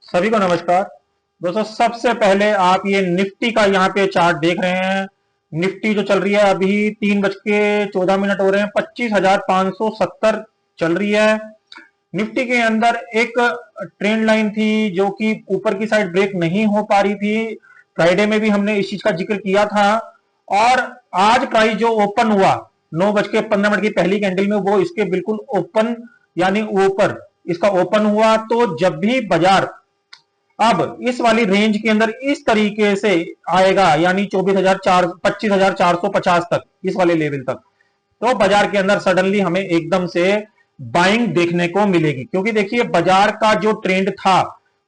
सभी को नमस्कार। दोस्तों, सबसे पहले आप ये निफ्टी का यहाँ पे चार्ट देख रहे हैं। निफ्टी जो चल रही है अभी 3:14 हो रहे हैं, 25,570 चल रही है। निफ्टी के अंदर एक ट्रेंड लाइन थी जो कि ऊपर की साइड ब्रेक नहीं हो पा रही थी। फ्राइडे में भी हमने इस चीज का जिक्र किया था। और आज प्राइस जो ओपन हुआ 9:15 की पहली कैंडल में, वो इसके बिल्कुल ओपन यानी ऊपर इसका ओपन हुआ। तो जब भी बाजार अब इस वाली रेंज के अंदर इस तरीके से आएगा, यानी 25,450 तक, इस वाले लेवल तक, तो बाजार के अंदर सडनली हमें एकदम से बाइंग देखने को मिलेगी। क्योंकि देखिए, बाजार का जो ट्रेंड था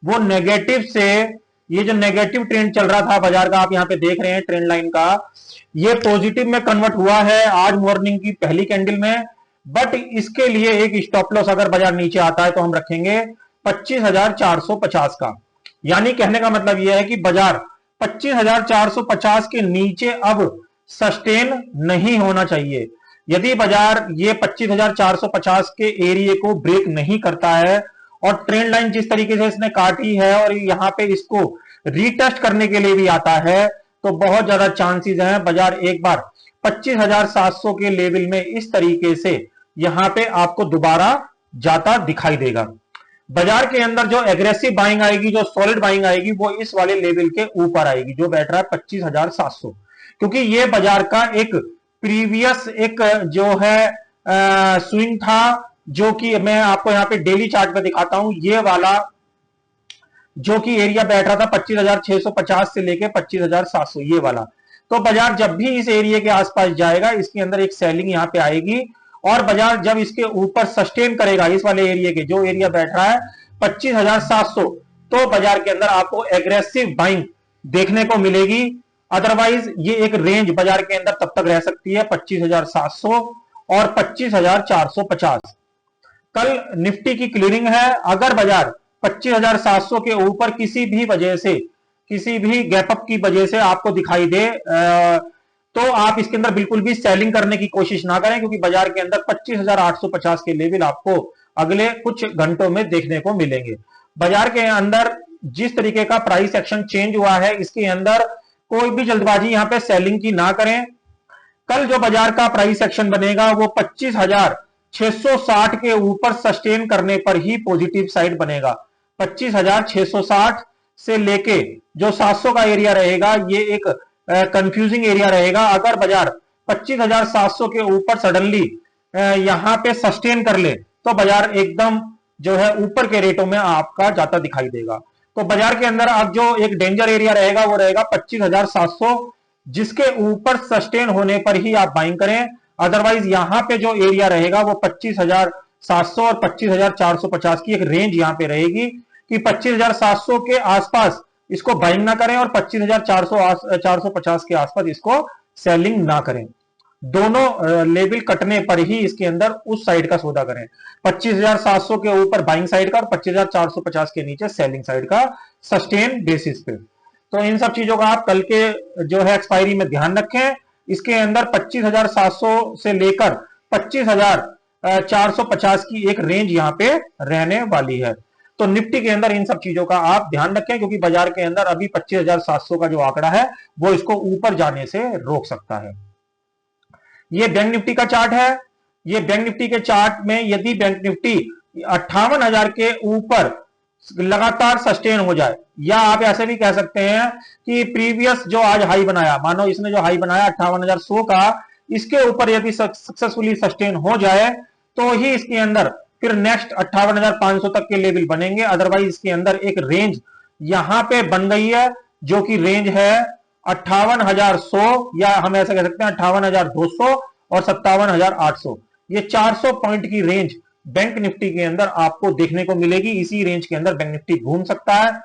वो नेगेटिव से, ये जो नेगेटिव ट्रेंड चल रहा था बाजार का, आप यहां पे देख रहे हैं ट्रेंड लाइन का, ये पॉजिटिव में कन्वर्ट हुआ है आज मॉर्निंग की पहली कैंडल में। बट इसके लिए एक स्टॉप लॉस अगर बाजार नीचे आता है तो हम रखेंगे 25,450 का। यानी कहने का मतलब यह है कि बाजार 25,450 के नीचे अब सस्टेन नहीं होना चाहिए। यदि बाजार ये 25,450 के एरिया को ब्रेक नहीं करता है और ट्रेंड लाइन जिस तरीके से इसने काटी है और यहां पे इसको रीटेस्ट करने के लिए भी आता है, तो बहुत ज्यादा चांसेस हैं बाजार एक बार 25,700 के लेवल में इस तरीके से यहां पे आपको दोबारा जाता दिखाई देगा। बाजार के अंदर जो एग्रेसिव बाइंग आएगी, जो सॉलिड बाइंग आएगी, वो इस वाले लेवल के ऊपर आएगी जो बैठ रहा है 25,700। क्योंकि ये बाजार का एक प्रीवियस एक जो है स्विंग था, जो कि मैं आपको यहां पे डेली चार्ट पे दिखाता हूं। ये वाला जो कि एरिया बैठ रहा था 25,650 से लेके 25,700, ये वाला। तो बाजार जब भी इस एरिया के आसपास जाएगा, इसके अंदर एक सेलिंग यहां पे आएगी। और बाजार जब इसके ऊपर सस्टेन करेगा, इस वाले एरिया के जो एरिया बैठ रहा है 25,700, तो बाजार के अंदर आपको एग्रेसिव बाइंग देखने को मिलेगी। अदरवाइज ये एक रेंज बाजार के अंदर तब तक रह सकती है 25,700 और 25,450। कल निफ्टी की क्लियरिंग है। अगर बाजार 25,700 के ऊपर किसी भी वजह से, किसी भी गैपअप की वजह से आपको दिखाई दे, तो आप इसके अंदर बिल्कुल भी सेलिंग करने की कोशिश ना करें। क्योंकि बाजार के अंदर 25,850 के लेवल आपको अगले कुछ घंटों में देखने को मिलेंगे। बाजार के अंदर जिस तरीके का प्राइस एक्शन चेंज हुआ है, इसके अंदर कोई भी जल्दबाजी यहां पे सेलिंग की ना करें। कल जो बाजार का प्राइस एक्शन बनेगा वो 25,660 के ऊपर सस्टेन करने पर ही पॉजिटिव साइड बनेगा। 25,660 से लेके जो 700 का एरिया रहेगा, ये एक कंफ्यूजिंग एरिया रहेगा। अगर बाजार 25,700 के ऊपर सडनली यहां पे सस्टेन कर ले, तो बाजार एकदम जो है ऊपर के रेटों में आपका जाता दिखाई देगा। तो बाजार के अंदर अब जो एक डेंजर एरिया रहेगा वो रहेगा 25,700, जिसके ऊपर सस्टेन होने पर ही आप बाइंग करें। अदरवाइज यहां पे जो एरिया रहेगा वो 25,700 और 25,450 की एक रेंज यहां पे रहेगी कि 25,700 के आसपास इसको बाइंग ना करें और 25,450 के आसपास इसको सेलिंग ना करें। दोनों लेवल कटने पर ही इसके अंदर उस साइड का सौदा करें। 25,700 के ऊपर बाइंग साइड का और 25,450 के नीचे सेलिंग साइड का, सस्टेन बेसिस पे। तो इन सब चीजों का आप कल के जो है एक्सपायरी में ध्यान रखें। इसके अंदर 25,700 से लेकर 25,450 की एक रेंज यहां पे रहने वाली है। तो निफ्टी के अंदर इन सब चीजों का आप ध्यान रखें, क्योंकि बाजार के अंदर अभी 25,700 का जो आंकड़ा है वो इसको ऊपर जाने से रोक सकता है। ये बैंक निफ्टी का चार्ट है। ये बैंक निफ्टी के चार्ट में यदि बैंक निफ्टी 58,000 के ऊपर लगातार सस्टेन हो जाए, या आप ऐसे भी कह सकते हैं कि प्रीवियस जो आज हाई बनाया, मानो इसने जो हाई बनाया 58,100 का, इसके ऊपर यदि सक्सेसफुली सस्टेन हो जाए, तो ही इसके अंदर फिर नेक्स्ट 58,500 तक के लेवल बनेंगे। अदरवाइज इसके अंदर एक रेंज यहां पे बन गई है, जो कि रेंज है 58,100, या हम ऐसा कह सकते हैं 58,200 और 57,800। ये 400 पॉइंट की रेंज बैंक निफ्टी के अंदर आपको देखने को मिलेगी। इसी रेंज के अंदर बैंक निफ्टी घूम सकता है।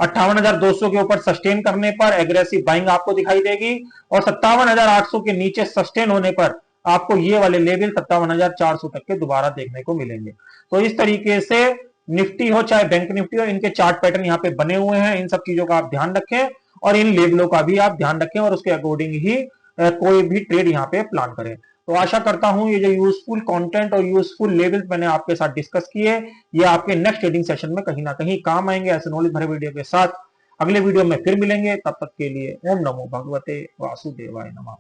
58,200 के ऊपर सस्टेन करने पर एग्रेसिव बाइंग आपको दिखाई देगी, और 57,800 के नीचे सस्टेन होने पर आपको ये वाले लेवल 57,400 तक के दोबारा देखने को मिलेंगे। तो इस तरीके से निफ्टी हो चाहे बैंक निफ्टी हो, इनके चार्ट पैटर्न यहां पे बने हुए हैं। इन सब चीजों का आप ध्यान रखें और इन लेवलों का भी आप ध्यान रखें, और उसके अकॉर्डिंग ही कोई भी ट्रेड यहां पे प्लान करें। तो आशा करता हूं ये जो यूजफुल कंटेंट और यूजफुल लेवल मैंने आपके साथ डिस्कस किए, ये आपके नेक्स्ट ट्रेडिंग सेशन में कहीं ना कहीं काम आएंगे। ऐसे नॉलेज भरे वीडियो के साथ अगले वीडियो में फिर मिलेंगे, तब तक के लिए ओम नमो भगवते वासुदेवाय नमः।